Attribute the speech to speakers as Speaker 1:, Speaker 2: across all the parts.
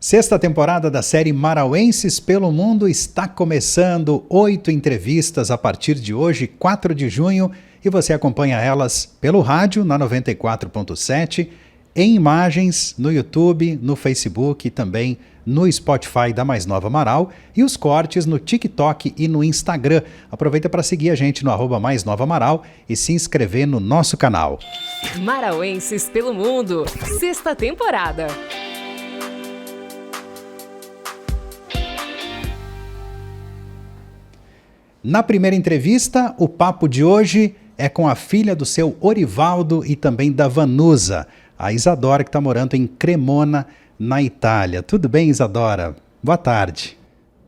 Speaker 1: Sexta temporada da série Marauenses pelo Mundo está começando. 8 entrevistas a partir de hoje, 4 de junho, e você acompanha elas pelo rádio na 94.7, em imagens no YouTube, no Facebook e também no Spotify da Mais Nova Marau e os cortes no TikTok e no Instagram. Aproveita para seguir a gente no @Mais Nova Marau e se inscrever no nosso canal.
Speaker 2: Marauenses pelo Mundo, sexta temporada.
Speaker 1: Na primeira entrevista, o papo de hoje é com a filha do seu Orivaldo e também da Vanusa, a Isadora, que está morando em Cremona, na Itália. Tudo bem, Isadora? Boa tarde.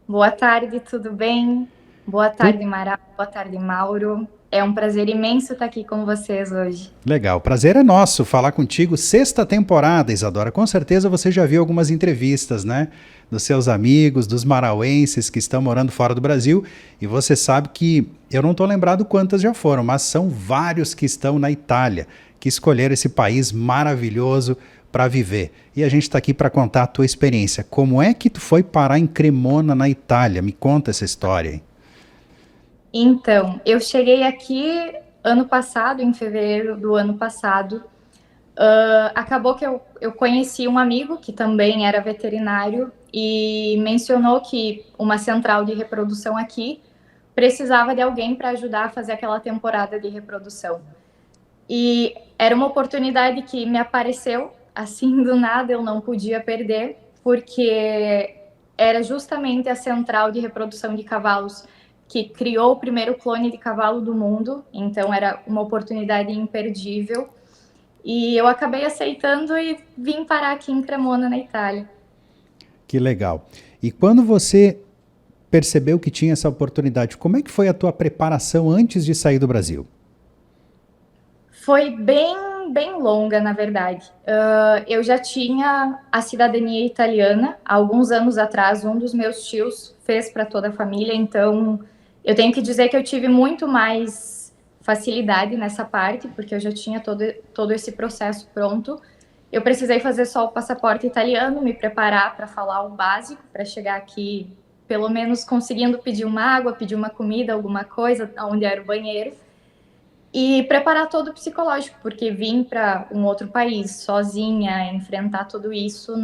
Speaker 3: Boa tarde, tudo bem? Boa tarde, Mara. Boa tarde, Mauro. É um prazer imenso estar aqui com vocês hoje.
Speaker 1: Legal, prazer é nosso falar contigo. Sexta temporada, Isadora. Com certeza você já viu algumas entrevistas, né? Dos seus amigos, dos marauenses que estão morando fora do Brasil. E você sabe que eu não estou lembrado quantas já foram, mas são vários que estão na Itália, que escolheram esse país maravilhoso para viver. E a gente está aqui para contar a tua experiência. Como é que tu foi parar em Cremona, na Itália? Me conta essa história aí.
Speaker 3: Então, eu cheguei aqui ano passado, em fevereiro do ano passado. Acabou que eu conheci um amigo que também era veterinário e mencionou que uma central de reprodução aqui precisava de alguém para ajudar a fazer aquela temporada de reprodução. E era uma oportunidade que me apareceu assim do nada, eu não podia perder, porque era justamente a central de reprodução de cavalos que criou o primeiro clone de cavalo do mundo, então era uma oportunidade imperdível. E eu acabei aceitando e vim parar aqui em Cremona, na Itália.
Speaker 1: Que legal. E quando você percebeu que tinha essa oportunidade, como é que foi a tua preparação antes de sair do Brasil?
Speaker 3: Foi bem longa, na verdade. Eu já tinha a cidadania italiana. Há alguns anos atrás, um dos meus tios fez para toda a família, então eu tenho que dizer que eu tive muito mais facilidade nessa parte, porque eu já tinha todo esse processo pronto. Eu precisei fazer só o passaporte italiano, me preparar para falar o básico, para chegar aqui, pelo menos conseguindo pedir uma água, pedir uma comida, alguma coisa, onde era o banheiro. E preparar todo o psicológico, porque vim para um outro país sozinha, enfrentar tudo isso,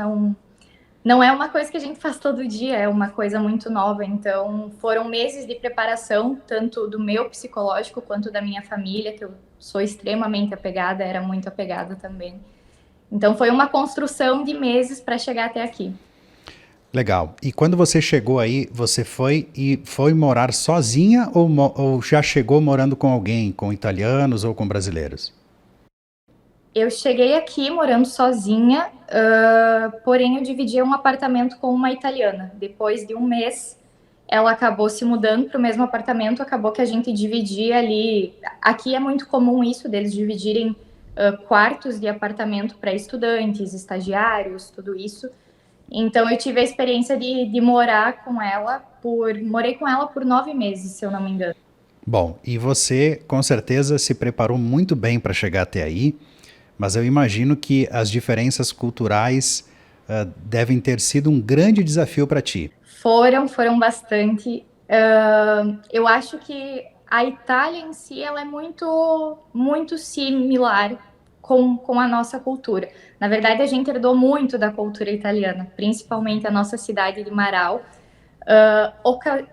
Speaker 3: não é uma coisa que a gente faz todo dia, é uma coisa muito nova. Então, foram meses de preparação, tanto do meu psicológico quanto da minha família, que eu sou extremamente apegada, era muito apegada também. Então, foi uma construção de meses para chegar até aqui.
Speaker 1: Legal. E quando você chegou aí, você foi morar sozinha ou já chegou morando com alguém, com italianos ou com brasileiros?
Speaker 3: Eu cheguei aqui morando sozinha, porém eu dividia um apartamento com uma italiana. Depois de um mês, ela acabou se mudando para o mesmo apartamento, acabou que a gente dividia ali. Aqui é muito comum isso, deles dividirem quartos de apartamento para estudantes, estagiários, tudo isso. Então eu tive a experiência de morar com ela morei com ela por 9 meses, se eu não me engano.
Speaker 1: Bom, e você com certeza se preparou muito bem para chegar até aí, mas eu imagino que as diferenças culturais devem ter sido um grande desafio para ti.
Speaker 3: Foram bastante. Eu acho que a Itália em si ela é muito similar com a nossa cultura. Na verdade, a gente herdou muito da cultura italiana, principalmente a nossa cidade de Marau.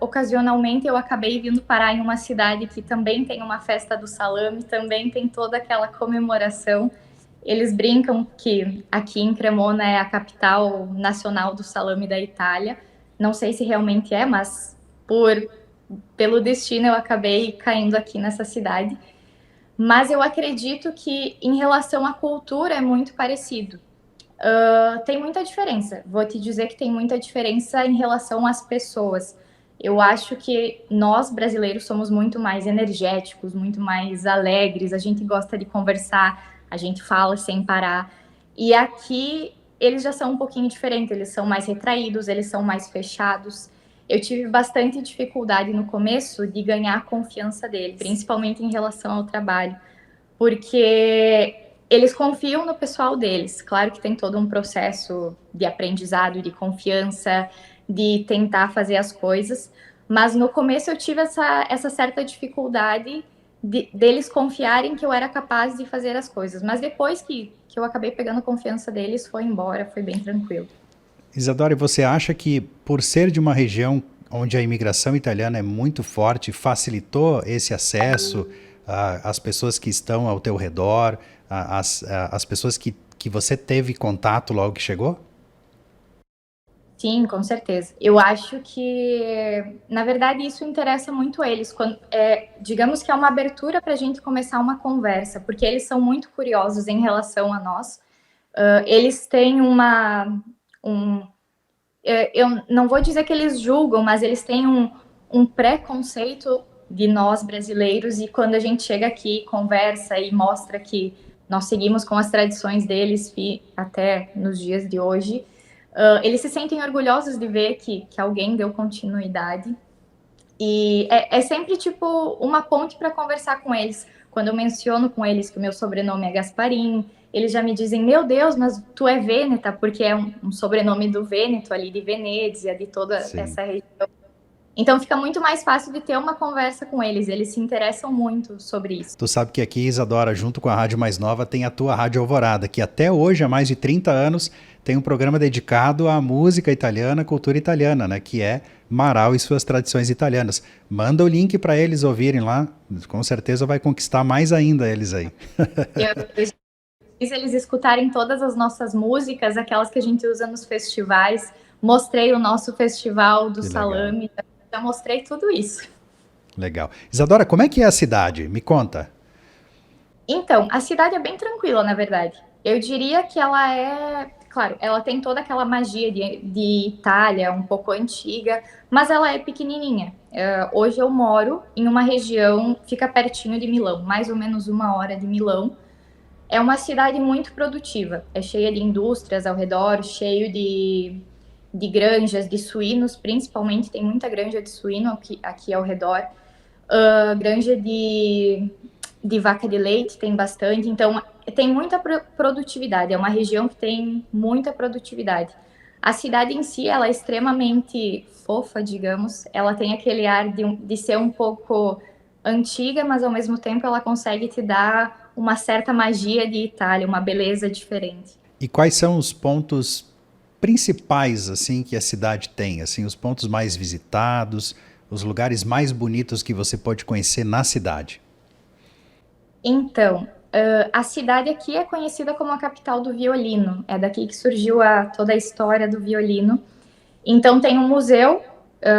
Speaker 3: Ocasionalmente eu acabei vindo parar em uma cidade que também tem uma festa do salame, também tem toda aquela comemoração. Eles brincam que aqui em Cremona é a capital nacional do salame da Itália. Não sei se realmente é, mas pelo destino eu acabei caindo aqui nessa cidade. Mas eu acredito que em relação à cultura é muito parecido. Tem muita diferença. Vou te dizer que tem muita diferença em relação às pessoas. Eu acho que nós, brasileiros, somos muito mais energéticos, muito mais alegres, a gente gosta de conversar, a gente fala sem parar. E aqui, eles já são um pouquinho diferentes, eles são mais retraídos, eles são mais fechados. Eu tive bastante dificuldade no começo de ganhar a confiança deles, principalmente em relação ao trabalho, porque eles confiam no pessoal deles. Claro que tem todo um processo de aprendizado, de confiança, de tentar fazer as coisas, mas no começo eu tive essa certa dificuldade deles confiarem que eu era capaz de fazer as coisas. Mas depois que eu acabei pegando confiança deles, foi embora, foi bem tranquilo.
Speaker 1: Isadora, você acha que por ser de uma região onde a imigração italiana é muito forte, facilitou esse acesso às pessoas que estão ao teu redor, às pessoas que você teve contato logo que chegou?
Speaker 3: Sim, com certeza. Eu acho que, na verdade, isso interessa muito eles. Digamos que é uma abertura para a gente começar uma conversa, porque eles são muito curiosos em relação a nós. Eles têm eu não vou dizer que eles julgam, mas eles têm um preconceito de nós brasileiros, e quando a gente chega aqui, conversa e mostra que nós seguimos com as tradições deles até nos dias de hoje, eles se sentem orgulhosos de ver que alguém deu continuidade. E é sempre tipo uma ponte para conversar com eles. Quando eu menciono com eles que o meu sobrenome é Gasparim, eles já me dizem: meu Deus, mas tu é Vêneta, porque é um sobrenome do Vêneto, ali de Venezia, de toda
Speaker 1: Sim.
Speaker 3: essa região. Então fica muito mais fácil de ter uma conversa com eles. Eles se interessam muito sobre isso.
Speaker 1: Tu sabe que aqui, Isadora, junto com a Rádio Mais Nova, tem a tua Rádio Alvorada, que até hoje, há mais de 30 anos, tem um programa dedicado à música italiana, cultura italiana, né? Que é Marau e suas tradições italianas. Manda o link para eles ouvirem lá, com certeza vai conquistar mais ainda eles aí.
Speaker 3: Eu fiz eles escutarem todas as nossas músicas, aquelas que a gente usa nos festivais. Mostrei o nosso festival do salame, já mostrei tudo isso.
Speaker 1: Legal. Isadora, como é que é a cidade? Me conta.
Speaker 3: Então, a cidade é bem tranquila, na verdade. Eu diria que ela é... Claro, ela tem toda aquela magia de Itália, um pouco antiga, mas ela é pequenininha. Hoje eu moro em uma região, fica pertinho de Milão, mais ou menos 1 hora de Milão. É uma cidade muito produtiva, é cheia de indústrias ao redor, cheio de granjas de suínos, principalmente tem muita granja de suíno aqui ao redor. Granja de vaca de leite tem bastante, então tem muita produtividade, é uma região que tem muita produtividade. A cidade em si, ela é extremamente fofa, digamos, ela tem aquele ar de ser um pouco antiga, mas ao mesmo tempo ela consegue te dar uma certa magia de Itália, uma beleza diferente.
Speaker 1: E quais são os pontos principais assim que a cidade tem, assim, os pontos mais visitados, os lugares mais bonitos que você pode conhecer na cidade?
Speaker 3: Então, a cidade aqui é conhecida como a capital do violino. É daqui que surgiu toda a história do violino. Então, tem um museu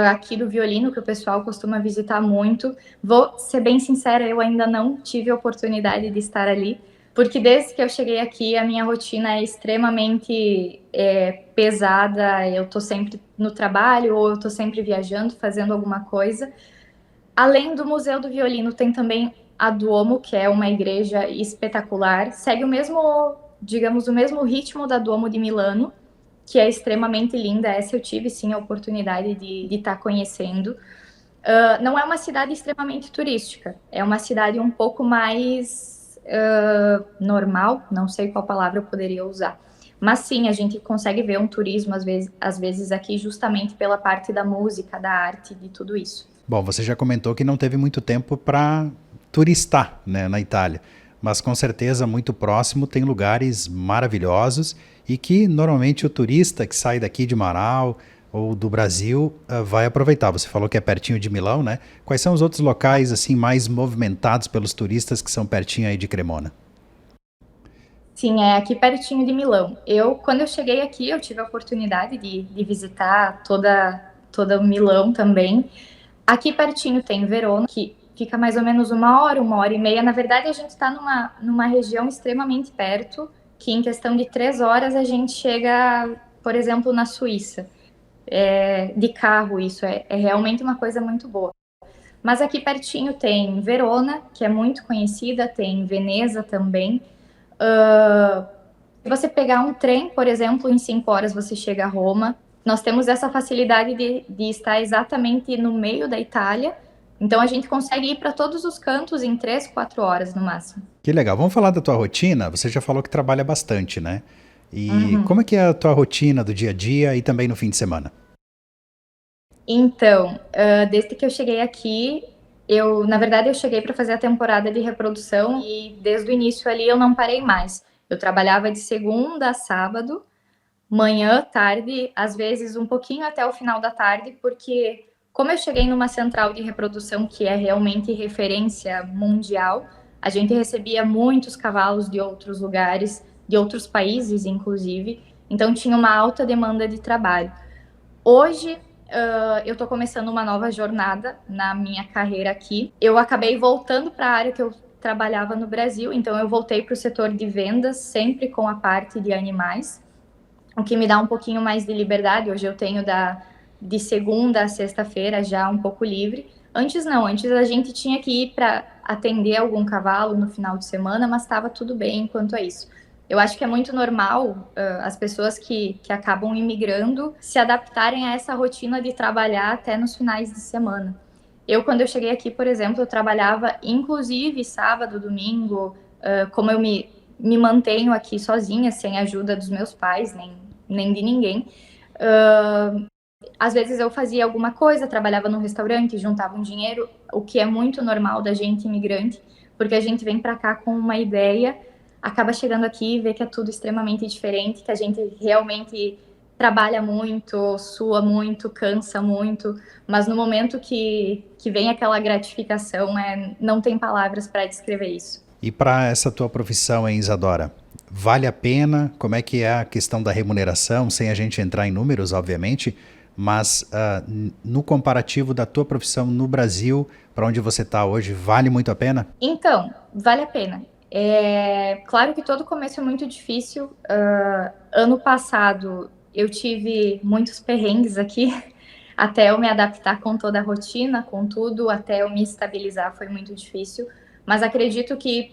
Speaker 3: aqui do violino que o pessoal costuma visitar muito. Vou ser bem sincera, eu ainda não tive a oportunidade de estar ali, porque desde que eu cheguei aqui, a minha rotina é extremamente pesada. Eu estou sempre no trabalho ou eu estou sempre viajando, fazendo alguma coisa. Além do Museu do Violino, tem também a Duomo, que é uma igreja espetacular. Segue o mesmo, digamos, o mesmo ritmo da Duomo de Milano, que é extremamente linda. Essa eu tive, sim, a oportunidade de estar conhecendo. Não é uma cidade extremamente turística. É uma cidade um pouco mais normal, não sei qual palavra eu poderia usar. Mas sim, a gente consegue ver um turismo, às vezes aqui, justamente pela parte da música, da arte, de tudo isso.
Speaker 1: Bom, você já comentou que não teve muito tempo para turistar, né, na Itália, mas com certeza muito próximo tem lugares maravilhosos e que normalmente o turista que sai daqui de Marau ou do Brasil vai aproveitar. Você falou que é pertinho de Milão, né? Quais são os outros locais assim mais movimentados pelos turistas que são pertinho aí de Cremona?
Speaker 3: Sim, é aqui pertinho de Milão. Quando eu cheguei aqui, eu tive a oportunidade de visitar toda o Milão também. Aqui pertinho tem Verona, que fica mais ou menos 1 hora e meia. Na verdade, a gente está numa região extremamente perto, que em questão de 3 horas a gente chega, por exemplo, na Suíça. De carro, isso é realmente uma coisa muito boa. Mas aqui pertinho tem Verona, que é muito conhecida, tem Veneza também. Se você pegar um trem, por exemplo, em 5 horas você chega a Roma. Nós temos essa facilidade de estar exatamente no meio da Itália, Então a gente consegue ir para todos os cantos em 3, 4 horas no máximo.
Speaker 1: Que legal. Vamos falar da tua rotina? Você já falou que trabalha bastante, né? E
Speaker 3: Uhum.
Speaker 1: como é que é a tua rotina do dia a dia e também no fim de semana?
Speaker 3: Então, desde que eu cheguei aqui, na verdade, eu cheguei para fazer a temporada de reprodução e desde o início ali eu não parei mais. Eu trabalhava de segunda a sábado, manhã, tarde, às vezes um pouquinho até o final da tarde, porque como eu cheguei numa central de reprodução que é realmente referência mundial, a gente recebia muitos cavalos de outros lugares, de outros países, inclusive, então tinha uma alta demanda de trabalho. Hoje, eu estou começando uma nova jornada na minha carreira aqui. Eu acabei voltando para a área que eu trabalhava no Brasil, então eu voltei para o setor de vendas, sempre com a parte de animais, o que me dá um pouquinho mais de liberdade. Hoje eu tenho de segunda a sexta-feira já um pouco livre. Antes não, antes a gente tinha que ir para atender algum cavalo no final de semana, mas estava tudo bem quanto a isso. Eu acho que é muito normal as pessoas que acabam imigrando se adaptarem a essa rotina de trabalhar até nos finais de semana. Eu, quando eu cheguei aqui, por exemplo, eu trabalhava inclusive sábado, domingo, como eu me mantenho aqui sozinha, sem a ajuda dos meus pais, nem de ninguém. Às vezes eu fazia alguma coisa, trabalhava num restaurante, juntava um dinheiro, o que é muito normal da gente imigrante, porque a gente vem para cá com uma ideia, acaba chegando aqui e vê que é tudo extremamente diferente, que a gente realmente trabalha muito, sua muito, cansa muito, mas no momento que vem aquela gratificação, não tem palavras para descrever isso.
Speaker 1: E para essa tua profissão, hein, Isadora? Vale a pena? Como é que é a questão da remuneração, sem a gente entrar em números, obviamente, mas no comparativo da tua profissão no Brasil, para onde você está hoje, vale muito a pena?
Speaker 3: Então, vale a pena. Claro que todo começo é muito difícil. Ano passado eu tive muitos perrengues aqui, até eu me adaptar com toda a rotina, com tudo, até eu me estabilizar foi muito difícil. Mas acredito que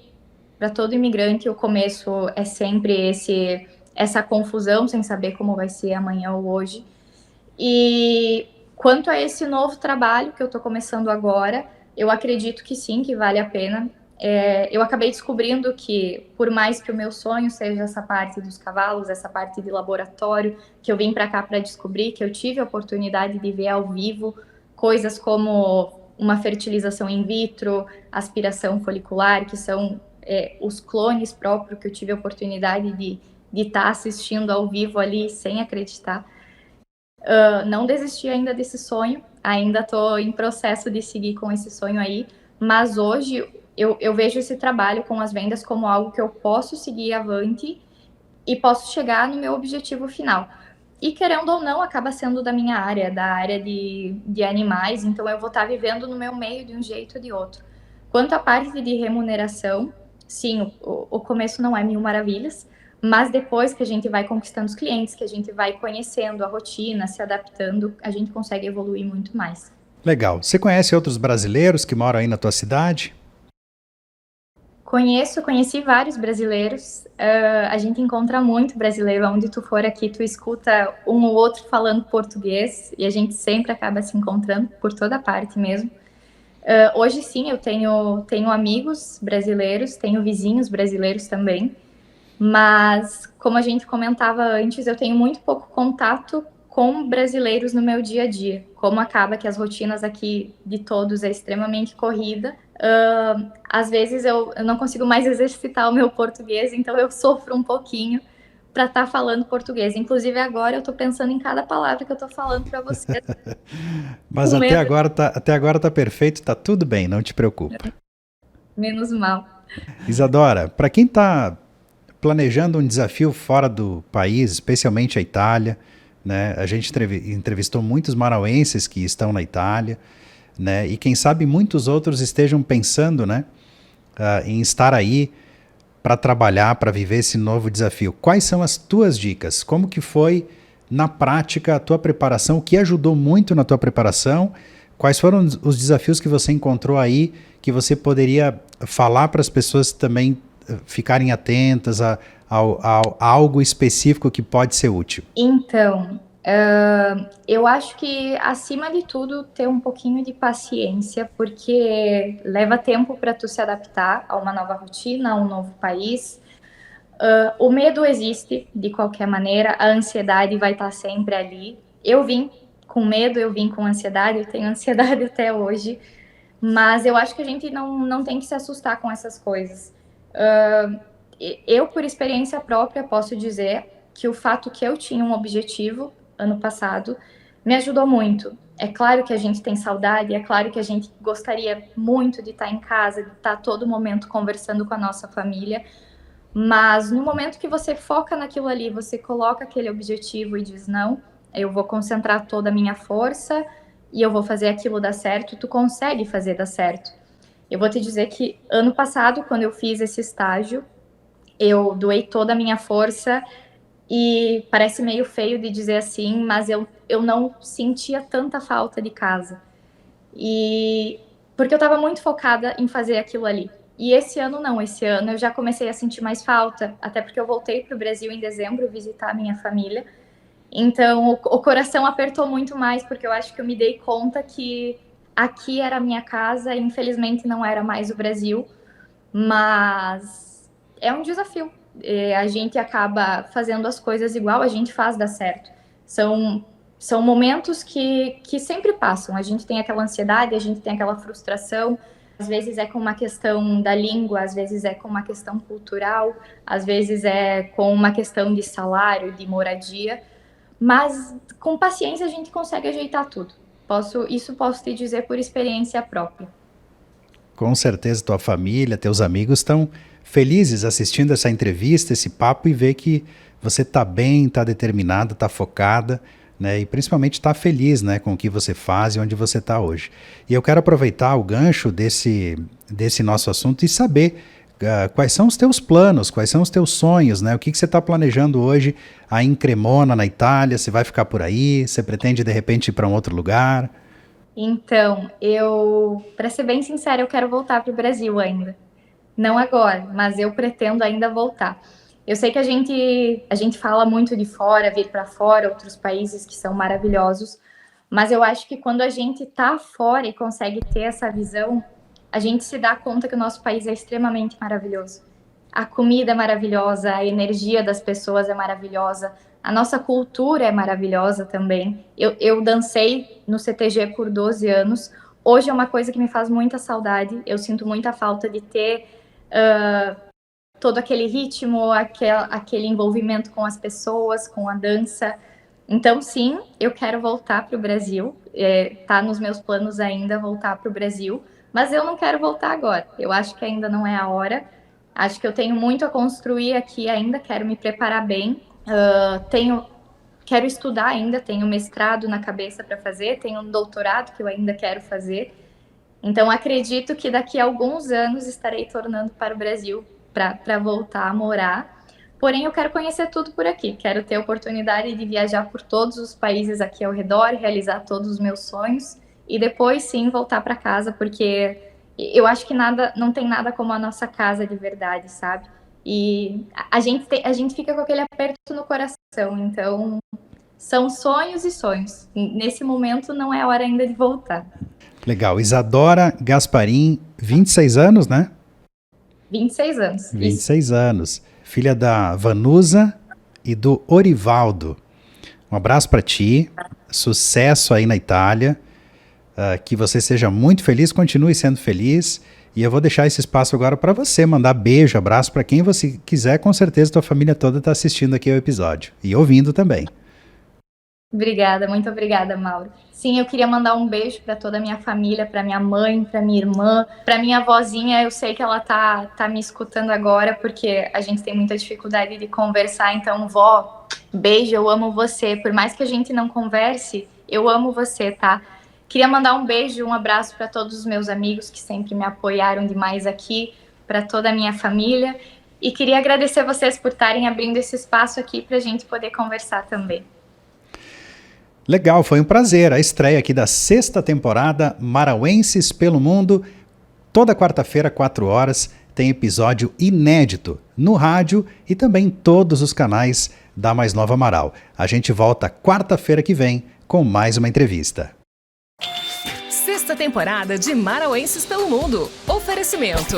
Speaker 3: para todo imigrante o começo é sempre essa confusão, sem saber como vai ser amanhã ou hoje. E quanto a esse novo trabalho que eu estou começando agora, eu acredito que sim, que vale a pena. Eu acabei descobrindo que, por mais que o meu sonho seja essa parte dos cavalos, essa parte de laboratório, que eu vim para cá para descobrir, que eu tive a oportunidade de ver ao vivo coisas como uma fertilização in vitro, aspiração folicular, que são os clones próprios que eu tive a oportunidade de estar assistindo ao vivo ali sem acreditar. Não desisti ainda desse sonho, ainda estou em processo de seguir com esse sonho aí, mas hoje eu vejo esse trabalho com as vendas como algo que eu posso seguir avante e posso chegar no meu objetivo final. E querendo ou não, acaba sendo da minha área, da área de animais, então eu vou estar vivendo no meu meio de um jeito ou de outro. Quanto à parte de remuneração, sim, o começo não é mil maravilhas, mas depois que a gente vai conquistando os clientes, que a gente vai conhecendo a rotina, se adaptando, a gente consegue evoluir muito mais.
Speaker 1: Legal. Você conhece outros brasileiros que moram aí na tua cidade?
Speaker 3: Conheci vários brasileiros. A gente encontra muito brasileiro. Onde tu for aqui, tu escuta um ou outro falando português e a gente sempre acaba se encontrando por toda parte mesmo. Hoje sim, eu tenho amigos brasileiros, tenho vizinhos brasileiros também, mas como a gente comentava antes, eu tenho muito pouco contato com brasileiros no meu dia a dia. Como acaba que as rotinas aqui de todos é extremamente corrida, às vezes eu não consigo mais exercitar o meu português, então eu sofro um pouquinho para estar falando português. Inclusive agora eu estou pensando em cada palavra que eu estou falando para você.
Speaker 1: Mas até agora tá perfeito, tá tudo bem, não te preocupa.
Speaker 3: Menos mal.
Speaker 1: Isadora, para quem está planejando um desafio fora do país, especialmente a Itália, né? A gente entrevistou muitos marauenses que estão na Itália, né? E quem sabe muitos outros estejam pensando, né, em estar aí para trabalhar, para viver esse novo desafio. Quais são as tuas dicas? Como que foi na prática a tua preparação? O que ajudou muito na tua preparação? Quais foram os desafios que você encontrou aí que você poderia falar para as pessoas também ficarem atentas a algo específico que pode ser útil?
Speaker 3: Então, Eu acho que, acima de tudo, ter um pouquinho de paciência, porque leva tempo para tu se adaptar a uma nova rotina, a um novo país. O medo existe, de qualquer maneira, a ansiedade vai estar sempre ali. Eu vim com medo, eu vim com ansiedade, eu tenho ansiedade até hoje, mas eu acho que a gente não tem que se assustar com essas coisas. Eu, por experiência própria, posso dizer que o fato que eu tinha um objetivo ano passado me ajudou muito. É claro que a gente tem saudade, é claro que a gente gostaria muito de estar em casa, de estar a todo momento conversando com a nossa família, mas no momento que você foca naquilo ali, você coloca aquele objetivo e diz, não, eu vou concentrar toda a minha força e eu vou fazer aquilo dar certo, tu consegue fazer dar certo. Eu vou te dizer que ano passado, quando eu fiz esse estágio, eu doei toda a minha força e parece meio feio de dizer assim, mas eu não sentia tanta falta de casa. E porque eu estava muito focada em fazer aquilo ali. E esse ano não, esse ano eu já comecei a sentir mais falta, até porque eu voltei para o Brasil em dezembro visitar a minha família. Então o coração apertou muito mais, porque eu acho que eu me dei conta que aqui era a minha casa e infelizmente não era mais o Brasil, mas é um desafio. A gente acaba fazendo as coisas igual, a gente faz dar certo. São momentos que sempre passam. A gente tem aquela ansiedade, a gente tem aquela frustração. Às vezes é com uma questão da língua, às vezes é com uma questão cultural, às vezes é com uma questão de salário, de moradia. Mas com paciência a gente consegue ajeitar tudo. Isso posso te dizer por experiência própria.
Speaker 1: Com certeza tua família, teus amigos estão felizes assistindo essa entrevista, esse papo, e ver que você está bem, está determinada, está focada, né? E principalmente está feliz, né, com o que você faz e onde você está hoje. E eu quero aproveitar o gancho desse nosso assunto e saber quais são os teus planos, quais são os teus sonhos, né? O que você está planejando hoje aí em Cremona, na Itália? Você vai ficar por aí? Você pretende de repente ir para um outro lugar?
Speaker 3: Então, para ser bem sincera, eu quero voltar para o Brasil ainda. Não agora, mas eu pretendo ainda voltar. Eu sei que a gente fala muito de fora, vir para fora, outros países que são maravilhosos, mas eu acho que quando a gente está fora e consegue ter essa visão, a gente se dá conta que o nosso país é extremamente maravilhoso. A comida é maravilhosa, a energia das pessoas é maravilhosa, a nossa cultura é maravilhosa também. Eu dancei no CTG por 12 anos. Hoje é uma coisa que me faz muita saudade. Eu sinto muita falta de ter todo aquele ritmo, aquele envolvimento com as pessoas, com a dança. Então, sim, eu quero voltar para o Brasil. Tá nos meus planos ainda voltar para o Brasil, mas eu não quero voltar agora. Eu acho que ainda não é a hora. Acho que eu tenho muito a construir aqui ainda, quero me preparar bem. Quero estudar ainda, tenho mestrado na cabeça para fazer, tenho um doutorado que eu ainda quero fazer. Então, acredito que daqui a alguns anos estarei tornando para o Brasil para voltar a morar. Porém, eu quero conhecer tudo por aqui. Quero ter a oportunidade de viajar por todos os países aqui ao redor, realizar todos os meus sonhos e depois, sim, voltar para casa, porque eu acho que não tem nada como a nossa casa de verdade, sabe? E a gente fica com aquele aperto no coração. Então, são sonhos e sonhos. Nesse momento, não é a hora ainda de voltar.
Speaker 1: Legal. Isadora Gasparim, 26 anos, né?
Speaker 3: 26 anos.
Speaker 1: 26 isso. Anos. Filha da Vanusa e do Orivaldo. Um abraço para ti. Sucesso aí na Itália. Que você seja muito feliz, continue sendo feliz. E eu vou deixar esse espaço agora para você mandar beijo, abraço para quem você quiser. Com certeza tua família toda está assistindo aqui ao episódio e ouvindo também.
Speaker 3: Obrigada, muito obrigada, Mauro. Sim, eu queria mandar um beijo para toda a minha família, para minha mãe, para minha irmã, para minha avózinha. Eu sei que ela tá me escutando agora, porque a gente tem muita dificuldade de conversar. Então, vó, beijo, eu amo você. Por mais que a gente não converse, eu amo você, tá? Queria mandar um beijo, um abraço para todos os meus amigos que sempre me apoiaram demais aqui, para toda a minha família. E queria agradecer vocês por estarem abrindo esse espaço aqui para a gente poder conversar também.
Speaker 1: Legal, foi um prazer. A estreia aqui da 6ª temporada Marauenses pelo Mundo. Toda quarta-feira, 4 horas, tem episódio inédito no rádio e também em todos os canais da Mais Nova Amaral. A gente volta quarta-feira que vem com mais uma entrevista.
Speaker 2: Sexta temporada de Marauenses pelo Mundo. Oferecimento.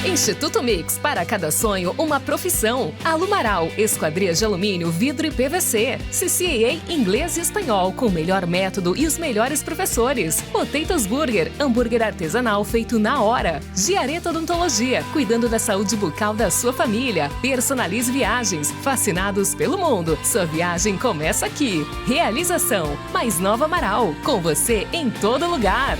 Speaker 2: Instituto Mix, para cada sonho, uma profissão. Alumaral, esquadrias de alumínio, vidro e PVC. CCAA Inglês e Espanhol, com o melhor método e os melhores professores. Potatoes Burger, hambúrguer artesanal feito na hora. Giareta Odontologia, cuidando da saúde bucal da sua família. Personalize Viagens, fascinados pelo mundo. Sua viagem começa aqui. Realização, Mais Nova Amaral, com você em todo lugar.